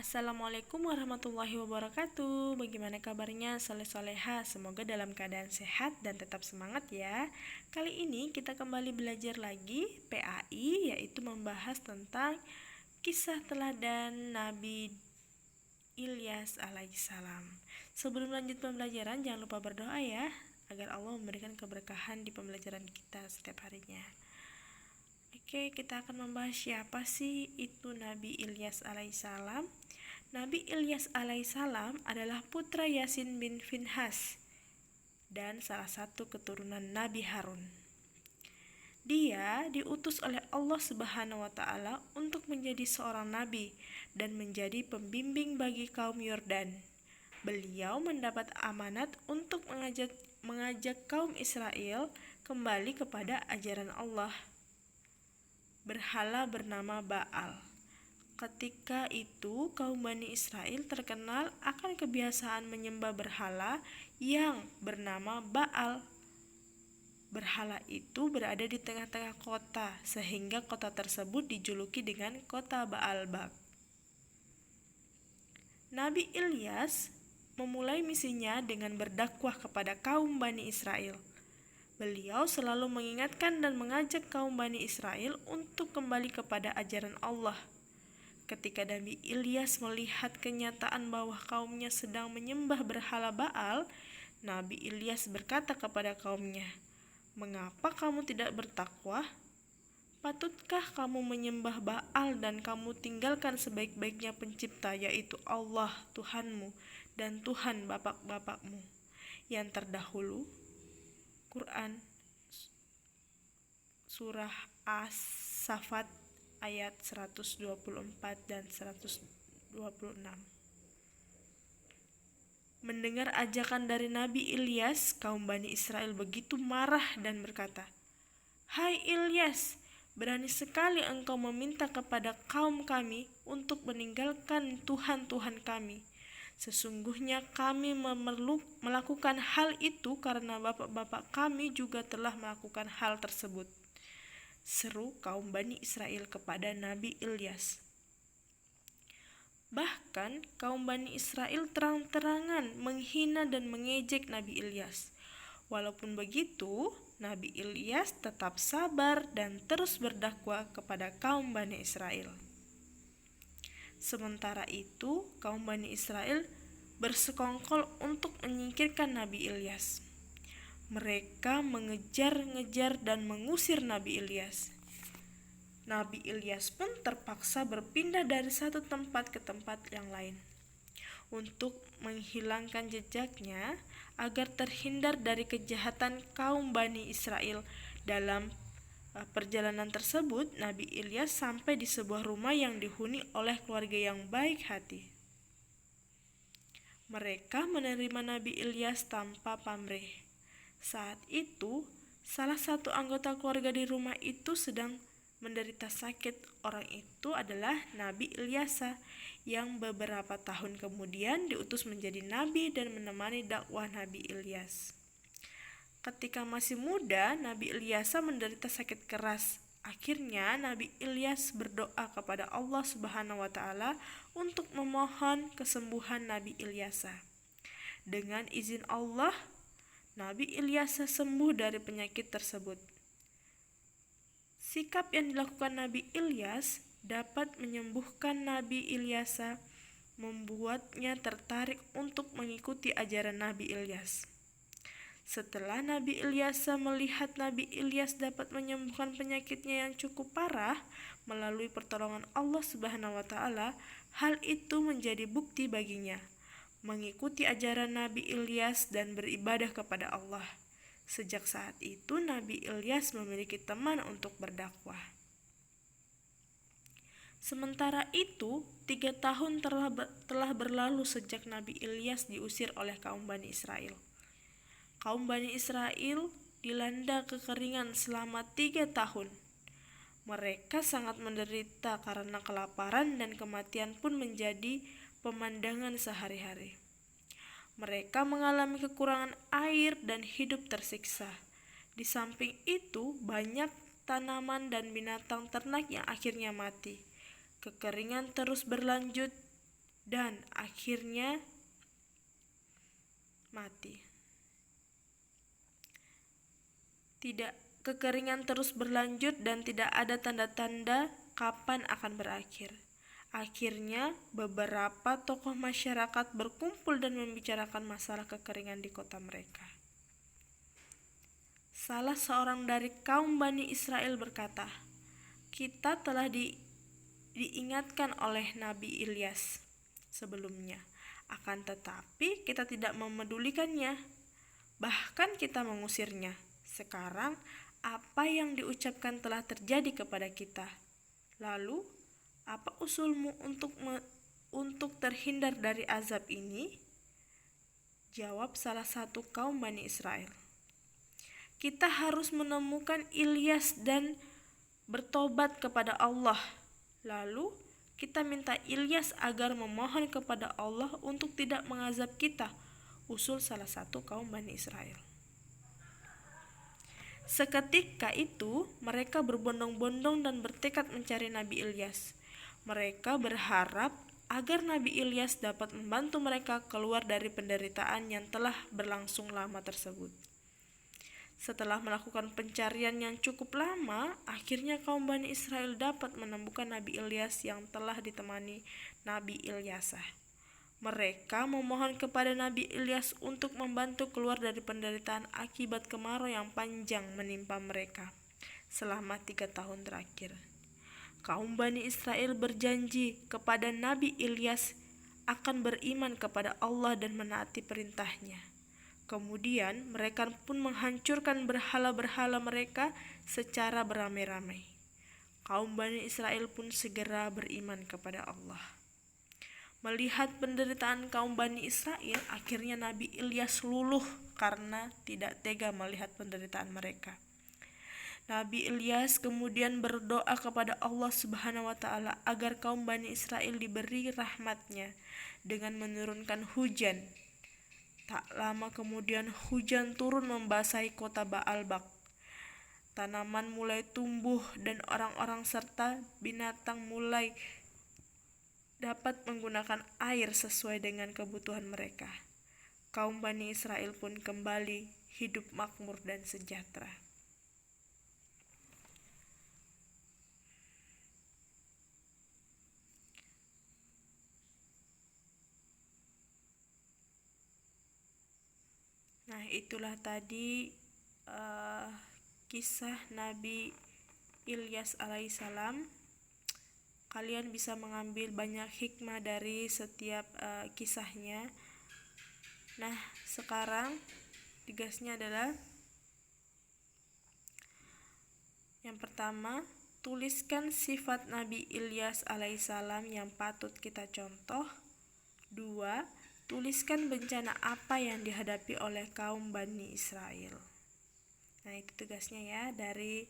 Assalamualaikum warahmatullahi wabarakatuh. Bagaimana kabarnya soleh-soleha? Semoga dalam keadaan sehat dan tetap semangat ya. Kali ini kita kembali belajar lagi PAI, yaitu membahas tentang kisah teladan Nabi Ilyas alaihissalam. Sebelum lanjut pembelajaran, jangan lupa berdoa ya, agar Allah memberikan keberkahan di pembelajaran kita setiap harinya. Oke, kita akan membahas siapa sih itu Nabi Ilyas alaihissalam. Nabi Ilyas alaihissalam adalah putra Yasin bin Finhas dan salah satu keturunan Nabi Harun. Dia diutus oleh Allah Subhanahu wa Ta'ala untuk menjadi seorang nabi dan menjadi pembimbing bagi kaum Yordan. Beliau mendapat amanat untuk mengajak kaum Israel kembali kepada ajaran Allah. Berhala bernama Baal. Ketika itu, kaum Bani Israel terkenal akan kebiasaan menyembah berhala yang bernama Baal. Berhala itu berada di tengah-tengah kota, sehingga kota tersebut dijuluki dengan kota Baalbak. Nabi Ilyas memulai misinya dengan berdakwah kepada kaum Bani Israel. Beliau selalu mengingatkan dan mengajak kaum Bani Israel untuk kembali kepada ajaran Allah. Ketika Nabi Ilyas melihat kenyataan bahwa kaumnya sedang menyembah berhala Baal, Nabi Ilyas berkata kepada kaumnya, "Mengapa kamu tidak bertakwa? Patutkah kamu menyembah Baal dan kamu tinggalkan sebaik-baiknya pencipta, yaitu Allah Tuhanmu dan Tuhan bapak-bapakmu yang terdahulu?" Quran Surah As-Saffat ayat 124 dan 126. Mendengar ajakan dari Nabi Ilyas, kaum Bani Israel begitu marah dan berkata, "Hai Ilyas, berani sekali engkau meminta kepada kaum kami untuk meninggalkan Tuhan-Tuhan kami. Sesungguhnya kami melakukan hal itu karena bapak-bapak kami juga telah melakukan hal tersebut," seru kaum Bani Israel kepada Nabi Ilyas. Bahkan kaum Bani Israel terang-terangan menghina dan mengejek Nabi Ilyas. Walaupun begitu, Nabi Ilyas tetap sabar dan terus berdakwah kepada kaum Bani Israel. Sementara itu, kaum Bani Israel bersekongkol untuk menyingkirkan Nabi Ilyas. Mereka mengejar-ngejar dan mengusir Nabi Ilyas. Nabi Ilyas pun terpaksa berpindah dari satu tempat ke tempat yang lain untuk menghilangkan jejaknya agar terhindar dari kejahatan kaum Bani Israel. Dalam perjalanan tersebut, Nabi Ilyas sampai di sebuah rumah yang dihuni oleh keluarga yang baik hati. Mereka menerima Nabi Ilyas tanpa pamrih. Saat itu, salah satu anggota keluarga di rumah itu sedang menderita sakit. Orang itu adalah Nabi Ilyasa yang beberapa tahun kemudian diutus menjadi nabi dan menemani dakwah Nabi Ilyas. Ketika masih muda, Nabi Ilyasa menderita sakit keras. Akhirnya Nabi Ilyas berdoa kepada Allah Subhanahu wa Ta'ala untuk memohon kesembuhan Nabi Ilyasa. Dengan izin Allah, Nabi Ilyasa sembuh dari penyakit tersebut. Sikap yang dilakukan Nabi Ilyas dapat menyembuhkan Nabi Ilyasa, membuatnya tertarik untuk mengikuti ajaran Nabi Ilyas. Setelah Nabi Ilyasa melihat Nabi Ilyas dapat menyembuhkan penyakitnya yang cukup parah melalui pertolongan Allah Subhanahu wa Ta'ala, hal itu menjadi bukti baginya mengikuti ajaran Nabi Ilyas dan beribadah kepada Allah. Sejak saat itu Nabi Ilyas memiliki teman untuk berdakwah. Sementara itu, 3 tahun telah berlalu sejak Nabi Ilyas diusir oleh kaum Bani Israel. Kaum Bani Israel dilanda kekeringan selama 3 tahun. Mereka sangat menderita karena kelaparan dan kematian pun menjadi pemandangan sehari-hari. Mereka mengalami kekurangan air dan hidup tersiksa. Di samping itu, banyak tanaman dan binatang ternak yang akhirnya mati. Kekeringan terus berlanjut dan akhirnya mati. Kekeringan terus berlanjut dan tidak ada tanda-tanda kapan akan berakhir. Akhirnya, beberapa tokoh masyarakat berkumpul dan membicarakan masalah kekeringan di kota mereka. Salah seorang dari kaum Bani Israel berkata, "Kita telah diingatkan oleh Nabi Ilyas sebelumnya, akan tetapi kita tidak memedulikannya, bahkan kita mengusirnya. Sekarang, apa yang diucapkan telah terjadi kepada kita. Lalu, apa usulmu untuk terhindar dari azab ini?" Jawab salah satu kaum Bani Israel, "Kita harus menemukan Ilyas dan bertobat kepada Allah. Lalu, kita minta Ilyas agar memohon kepada Allah untuk tidak mengazab kita," usul salah satu kaum Bani Israel. Seketika itu, mereka berbondong-bondong dan bertekad mencari Nabi Ilyas. Mereka berharap agar Nabi Ilyas dapat membantu mereka keluar dari penderitaan yang telah berlangsung lama tersebut. Setelah melakukan pencarian yang cukup lama, akhirnya kaum Bani Israel dapat menemukan Nabi Ilyas yang telah ditemani Nabi Ilyasah. Mereka memohon kepada Nabi Ilyas untuk membantu keluar dari penderitaan akibat kemarau yang panjang menimpa mereka selama 3 tahun terakhir. Kaum Bani Israel berjanji kepada Nabi Ilyas akan beriman kepada Allah dan menaati perintahnya. Kemudian mereka pun menghancurkan berhala-berhala mereka secara beramai-ramai. Kaum Bani Israel pun segera beriman kepada Allah. Melihat penderitaan kaum Bani Israel, akhirnya Nabi Ilyas luluh karena tidak tega melihat penderitaan mereka. Nabi Ilyas kemudian berdoa kepada Allah Subhanahu wa Ta'ala agar kaum Bani Israel diberi rahmatnya dengan menurunkan hujan. Tak lama kemudian hujan turun membasahi kota Baalbak. Tanaman mulai tumbuh dan orang-orang serta binatang mulai dapat menggunakan air sesuai dengan kebutuhan mereka. Kaum Bani Israel pun kembali hidup makmur dan sejahtera. Nah, itulah tadi kisah Nabi Ilyas alaihissalam. Kalian bisa mengambil banyak hikmah dari setiap kisahnya. Nah, sekarang tugasnya adalah yang pertama, tuliskan sifat Nabi Ilyas alaihissalam yang patut kita contoh. 2. Tuliskan bencana apa yang dihadapi oleh kaum Bani Israel. Nah, itu tugasnya ya dari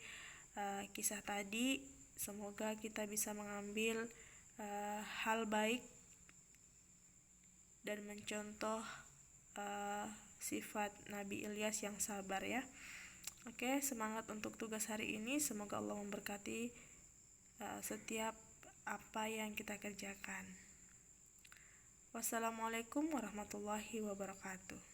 kisah tadi. Semoga kita bisa mengambil hal baik dan mencontoh sifat Nabi Ilyas yang sabar ya. Oke, semangat untuk tugas hari ini. Semoga Allah memberkati setiap apa yang kita kerjakan. Wassalamualaikum warahmatullahi wabarakatuh.